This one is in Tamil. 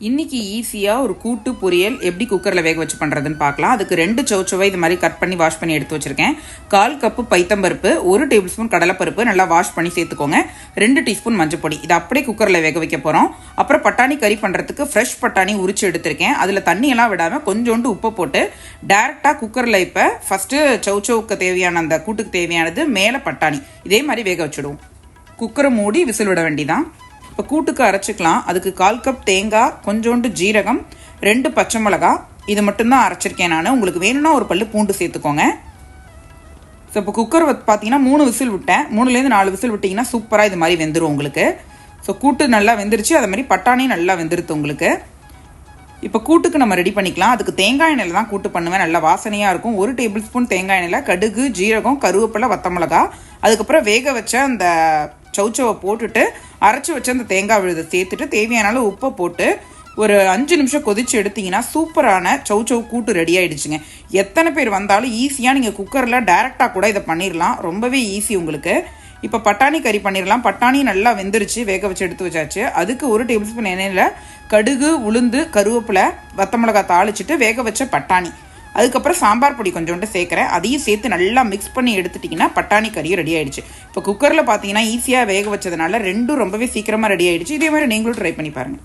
இன்னைக்கு ஈஸியாக ஒரு கூட்டு பொரியல் எப்படி குக்கரில் வேக வச்சு பண்ணுறதுன்னு பார்க்கலாம். அதுக்கு 2 சௌச்சவை இது மாதிரி கட் பண்ணி வாஷ் பண்ணி எடுத்து வச்சுருக்கேன். 1/4 கப்பு பைத்தம்பருப்பு, 1 டேபிள் ஸ்பூன் கடலைப்பருப்பு நல்லா வாஷ் பண்ணி சேர்த்துக்கோங்க. 2 டீஸ்பூன் மஞ்சப்பொடி. இது அப்படியே குக்கரில் வேக வைக்க போகிறோம். அப்புறம் பட்டாணி கறி பண்ணுறதுக்கு ஃப்ரெஷ் பட்டாணி உரிச்சு எடுத்திருக்கேன். அதில் தண்ணியெல்லாம் விடாமல் கொஞ்சோண்டு உப்பை போட்டு டேரெக்டாக குக்கரில் இப்போ ஃபஸ்ட்டு சௌச்சவுக்கு தேவையான அந்த கூட்டுக்கு தேவையானது மேலே பட்டாணி இதே மாதிரி வேக வச்சுடுவோம். குக்கரை மூடி விசில் விட வேண்டிதான். இப்போ கூட்டுக்கு அரைச்சிக்கலாம். அதுக்கு 1/4 கப் தேங்காய், கொஞ்சோண்டு ஜீரகம், 2 பச்சை மிளகா, இது மட்டும்தான் அரைச்சிருக்கேன் நான். உங்களுக்கு வேணும்னா ஒரு பல்லு பூண்டு சேர்த்துக்கோங்க. ஸோ இப்போ குக்கர் பார்த்தீங்கன்னா 3 விசில் விட்டேன். 3லேருந்து 4 விசில் விட்டிங்கன்னா சூப்பராக இது மாதிரி வெந்துடும் உங்களுக்கு. ஸோ கூட்டு நல்லா வெந்துருச்சு, அது மாதிரி பட்டாணியும் நல்லா வெந்துருது உங்களுக்கு. இப்போ கூட்டுக்கு நம்ம ரெடி பண்ணிக்கலாம். அதுக்கு தேங்காய் எண்ணெயில் தான் கூட்டு பண்ணுவேன், நல்லா வாசனையாக இருக்கும். 1 டேபிள் ஸ்பூன் தேங்காய் எண்ணெயில் கடுகு, ஜீரகம், கருவேப்பிலை, வத்தமிளகா, அதுக்கப்புறம் வேக வச்ச அந்த சௌச்சவை போட்டுட்டு அரைச்சி வச்ச அந்த தேங்காய் விழுதை சேர்த்துட்டு தேவையான உப்பை போட்டு ஒரு 5 நிமிஷம் கொதிச்சு எடுத்திங்கன்னா சூப்பரான சௌச்சவ் கூட்டு ரெடி ஆகிடுச்சுங்க. எத்தனை பேர் வந்தாலும் ஈஸியாக நீங்கள் குக்கரில் டைரெக்டாக கூட இதை பண்ணிடலாம். ரொம்பவே ஈஸி உங்களுக்கு. இப்போ பட்டாணி கறி பண்ணிடலாம். பட்டாணி நல்லா வெந்துருச்சு, வேக வச்சு எடுத்து வச்சாச்சு. அதுக்கு 1 டேபிள் ஸ்பூன் எண்ணெயில் கடுகு, உளுந்து, கருவேப்பிலை, வத்தமிளகா தாளிச்சிட்டு வேக வச்ச பட்டாணி, அதுக்கப்புறம் சாம்பார் பொடி கொஞ்சோண்டு சேர்க்குறேன். அதையும் சேர்த்து நல்லா மிக்ஸ் பண்ணி எடுத்துட்டிங்கன்னா பட்டாணி கறியும் ரெடி ஆகிடுச்சு. இப்போ குக்கரில் பார்த்தீங்கன்னா ஈஸியாக வேக வச்சதுனால ரெண்டும் ரொம்பவே சீக்கிரமாக ரெடி ஆகிடுச்சு. இதே மாதிரி நீங்களும் ட்ரை பண்ணி பாருங்கள்.